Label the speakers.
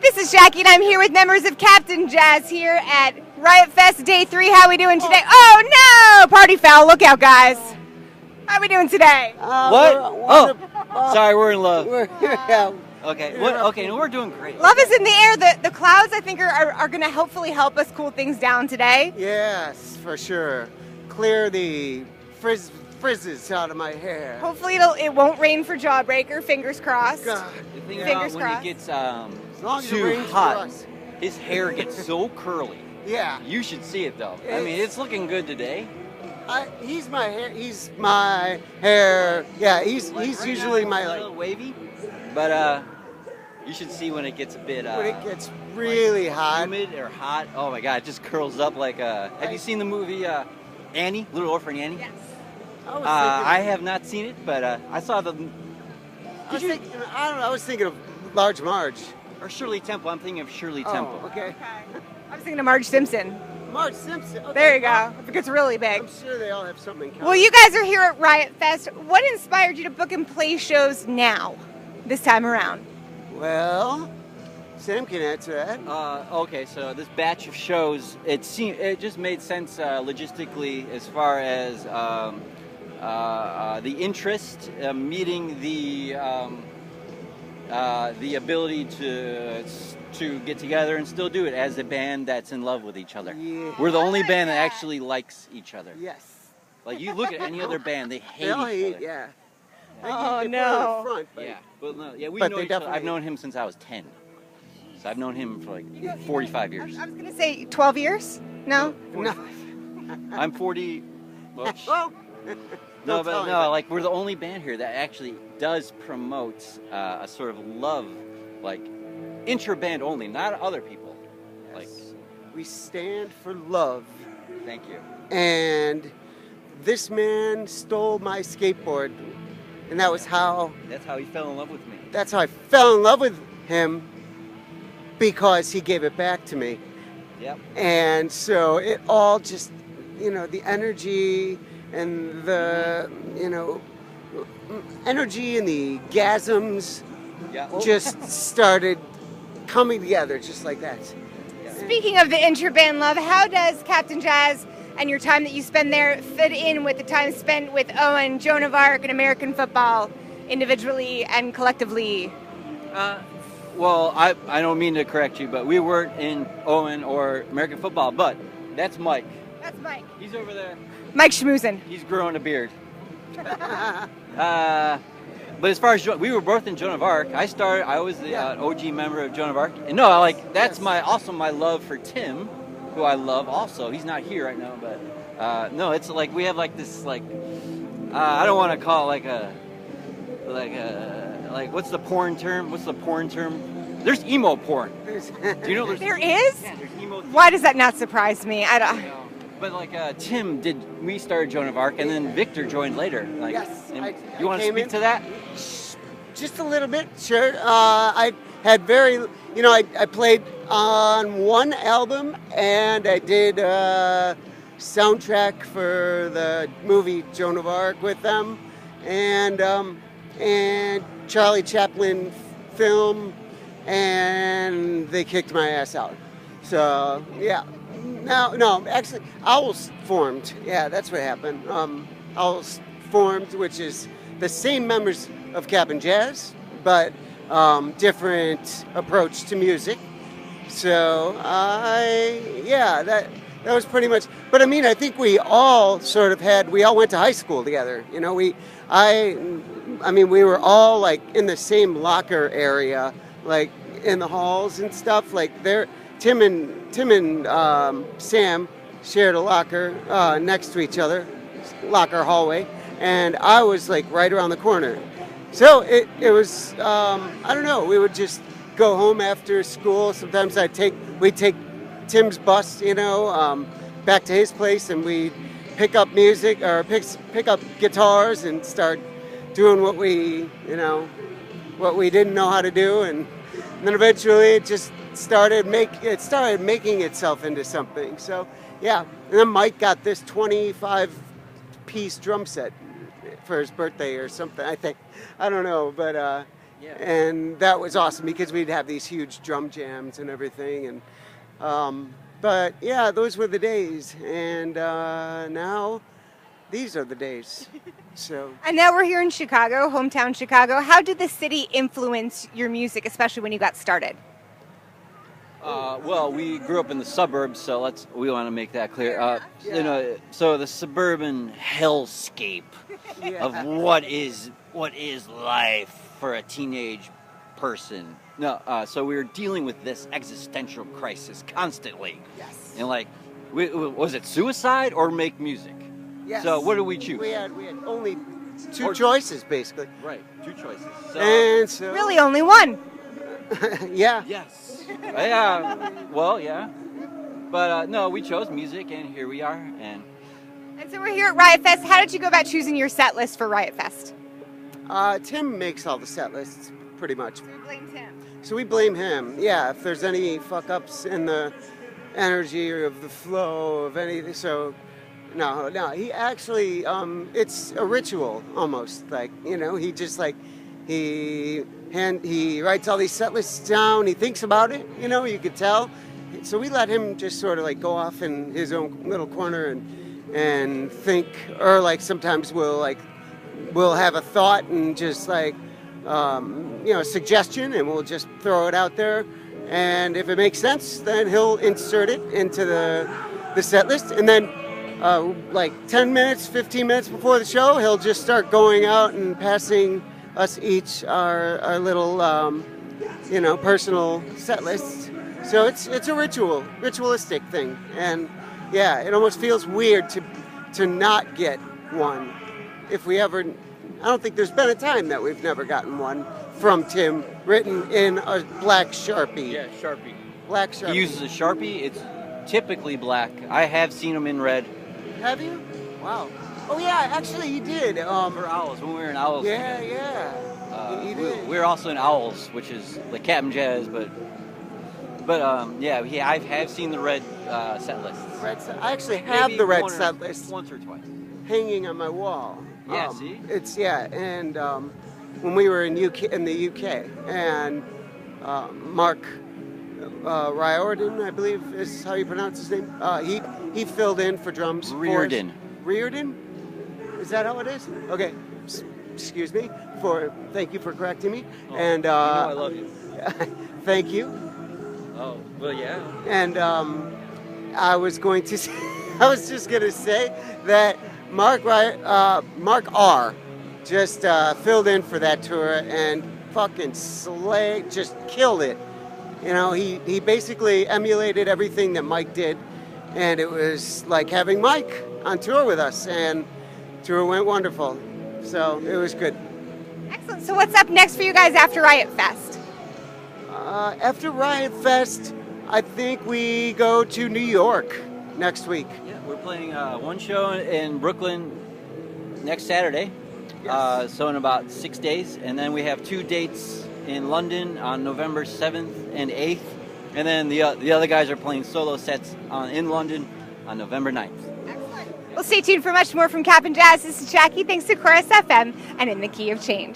Speaker 1: This is Jackie, and I'm here with members of Captain Jazz here at Riot Fest Day 3. How are we doing today? Oh no! Party foul. Look out, guys. How are we doing today?
Speaker 2: What? Sorry, we're in love.
Speaker 3: Yeah.
Speaker 2: Okay. What? Okay, no, we're doing great.
Speaker 1: Love is in the air. The clouds, I think, are going to hopefully help us cool things down today.
Speaker 3: Yes, for sure. Clear the frizzes out of my hair.
Speaker 1: Hopefully it won't rain for Jawbreaker. Fingers crossed.
Speaker 3: God.
Speaker 2: The thing
Speaker 1: Fingers
Speaker 2: about when
Speaker 1: crossed.
Speaker 2: it gets
Speaker 3: As long as it
Speaker 2: too
Speaker 3: rains for
Speaker 2: hot,
Speaker 3: us.
Speaker 2: his hair gets so curly.
Speaker 3: Yeah.
Speaker 2: You should see it though. I mean, it's looking good today.
Speaker 3: He's my hair. He's my hair. Yeah. He's
Speaker 2: Right
Speaker 3: usually
Speaker 2: now,
Speaker 3: my
Speaker 2: it's a little wavy, but you should see when it gets a bit
Speaker 3: when it gets really hot.
Speaker 2: humid or hot. Oh my God, it just curls up like Have you seen the movie Annie, Little Orphan Annie?
Speaker 1: Yes.
Speaker 2: I have not seen it, but I saw the.
Speaker 3: I was thinking, I don't know. I was thinking of Large Marge.
Speaker 2: Or Shirley Temple. I'm thinking of Shirley
Speaker 3: Oh,
Speaker 2: Temple.
Speaker 3: okay.
Speaker 1: Okay. I was thinking of Marge Simpson.
Speaker 3: Marge Simpson. Okay.
Speaker 1: There you go. If it gets really big.
Speaker 3: I'm sure they all have something in common.
Speaker 1: Well, you guys are here at Riot Fest. What inspired you to book and play shows now, this time around?
Speaker 3: Well, Sam can answer that.
Speaker 2: Okay, so this batch of shows, it just made sense logistically as far as the interest, meeting the ability to get together and still do it as a band that's in love with each other.
Speaker 3: Yeah.
Speaker 2: We're the only band that actually likes each other.
Speaker 3: Yes.
Speaker 2: Like you look at any other band, they hate
Speaker 3: They all
Speaker 2: each
Speaker 3: hate,
Speaker 2: other.
Speaker 3: yeah.
Speaker 1: Oh,
Speaker 3: They put it
Speaker 1: no.
Speaker 3: in front, but
Speaker 2: Yeah, but no, yeah, we
Speaker 3: But
Speaker 2: know
Speaker 3: they
Speaker 2: each other.
Speaker 3: definitely-
Speaker 2: I've known him since I was 10. So I've known him for like 45 years.
Speaker 1: I was going to say 12 years? No?
Speaker 3: No.
Speaker 2: I'm 40. Well,
Speaker 3: Well,
Speaker 2: no,
Speaker 3: don't tell
Speaker 2: but
Speaker 3: me
Speaker 2: no,
Speaker 3: that.
Speaker 2: like we're the only band here that actually does promote a sort of love, like intra-band only, not other people. Like,
Speaker 3: we stand for love.
Speaker 2: thank you.
Speaker 3: And this man stole my skateboard. And that's how
Speaker 2: he fell in love with me.
Speaker 3: I fell in love with him, because he gave it back to me.
Speaker 2: Yep.
Speaker 3: And so it all just, the energy and the, energy and the gasms
Speaker 2: Yeah.
Speaker 3: just started coming together just like that.
Speaker 1: Speaking of the intra-band love, how does Captain Jazz and your time that you spend there fit in with the time spent with Owen, Joan of Arc, and American football individually and collectively?
Speaker 2: Well, I don't mean to correct you, but we weren't in Owen or American football, but that's Mike.
Speaker 1: That's Mike.
Speaker 2: He's over there.
Speaker 1: Mike Schmoozen.
Speaker 2: He's growing a beard. But as far as we were both in Joan of Arc. I was the OG member of Joan of Arc. And no, that's
Speaker 3: Yes.
Speaker 2: my love for Tim, who I love also. He's not here right now, but no, it's like we have like this I don't want to call it like what's the porn term? What's the porn term? There's emo porn. Do you know there's
Speaker 1: There is?
Speaker 2: Yeah, there's emo.
Speaker 1: Why does that not surprise me? I don't.
Speaker 2: But Tim we started Joan of Arc, and then Victor joined later. Like,
Speaker 3: Yes,
Speaker 2: and
Speaker 3: I
Speaker 2: you want to
Speaker 3: came
Speaker 2: speak
Speaker 3: in-
Speaker 2: to that?
Speaker 3: Just a little bit, sure. I had I played on one album, and I did soundtrack for the movie Joan of Arc with them, and Charlie Chaplin film, and they kicked my ass out. So yeah, no, actually, Owls formed. Yeah, that's what happened. Owls formed, which is the same members of Captain Jazz, but different approach to music. So that was pretty much. But I mean, I think we all sort of we all went to high school together. We were all like in the same locker area, like in the halls and stuff. Like Tim and Sam shared a locker next to each other, locker hallway, and I was like right around the corner. So it was I don't know. We would just go home after school. Sometimes we'd take Tim's bus, back to his place, and we'd pick up music or pick up guitars and start doing what we didn't know how to do, and then eventually it just started making itself into something. So yeah, and then Mike got this 25-piece drum set for his birthday or something. I think, I don't know, but
Speaker 2: Yeah.
Speaker 3: And that was awesome because we'd have these huge drum jams and everything. And but yeah, those were the days. And now these are the days. So.
Speaker 1: And now we're here in Chicago, hometown Chicago. How did the city influence your music, especially when you got started?
Speaker 2: Well, we grew up in the suburbs, so we want to make that clear. You know, so the suburban hellscape of what is life for a teenage person. No, so we were dealing with this existential crisis constantly.
Speaker 3: Yes.
Speaker 2: And like, was it suicide or make music?
Speaker 3: Yes.
Speaker 2: So what did we choose?
Speaker 3: We had only two choices, basically.
Speaker 2: Right, two choices. So,
Speaker 3: And so.
Speaker 1: Really, only one.
Speaker 3: Yeah.
Speaker 2: yes. Yeah. Well, yeah. But no, we chose music, and here we are. And
Speaker 1: so we're here at Riot Fest. How did you go about choosing your set list for Riot Fest?
Speaker 3: Tim makes all the set lists, pretty much.
Speaker 1: We blame Tim.
Speaker 3: So we blame him. Yeah, if there's any fuck ups in the energy or of the flow of anything. So, no, he actually, it's a ritual almost. Like, you know, he just like, he writes all these set lists down. He thinks about it, you know, you could tell. So we let him just sort of like go off in his own little corner and think, or like sometimes we'll have a thought and just like, you know, a suggestion, and we'll just throw it out there. And if it makes sense, then he'll insert it into the set list. And then like 10 minutes, 15 minutes before the show, he'll just start going out and passing us each our little, you know, personal set lists. So it's a ritualistic thing. And yeah, it almost feels weird to not get one. If we ever, I don't think there's been a time that we've never gotten one from Tim written in a black Sharpie.
Speaker 2: yeah, Sharpie.
Speaker 3: Black Sharpie.
Speaker 2: He uses a Sharpie. It's typically black. I have seen him in red.
Speaker 3: Have you? Wow. Oh yeah, actually he did.
Speaker 2: For Owls, when we were in Owls.
Speaker 3: Yeah,
Speaker 2: together.
Speaker 3: yeah. He
Speaker 2: We
Speaker 3: did.
Speaker 2: we're also in Owls, which is like Captain Jazz, but yeah, I have seen the red set lists.
Speaker 3: I actually have
Speaker 2: Maybe
Speaker 3: the red
Speaker 2: one or-
Speaker 3: set list
Speaker 2: once or twice.
Speaker 3: hanging on my wall.
Speaker 2: Yeah, see?
Speaker 3: It's and when we were in the UK, and Mark Riordan, I believe is how you pronounce his name. He filled in for drums. for us.
Speaker 2: Riordan.
Speaker 3: Riordan? Is that how it is? Okay. Excuse me. Thank you for correcting me.
Speaker 2: Oh,
Speaker 3: and
Speaker 2: you know I love you.
Speaker 3: thank you.
Speaker 2: Oh, well, yeah.
Speaker 3: And I was just gonna say that Mark R. just filled in for that tour and fucking slayed, just killed it. You know, he basically emulated everything that Mike did, and it was like having Mike on tour with us, and tour went wonderful. So it was good.
Speaker 1: Excellent. So what's up next for you guys after Riot Fest?
Speaker 3: After Riot Fest, I think we go to New York next week.
Speaker 2: Yeah, we're playing one show in Brooklyn next Saturday.
Speaker 3: Yes.
Speaker 2: So in about 6 days, and then we have 2 dates in London on November 7th and 8th, and then the other guys are playing solo sets in London on November 9th.
Speaker 1: Excellent. Well, stay tuned for much more from Captain Jazz. This is Jackie. Thanks to Chorus FM and In the Key of Change.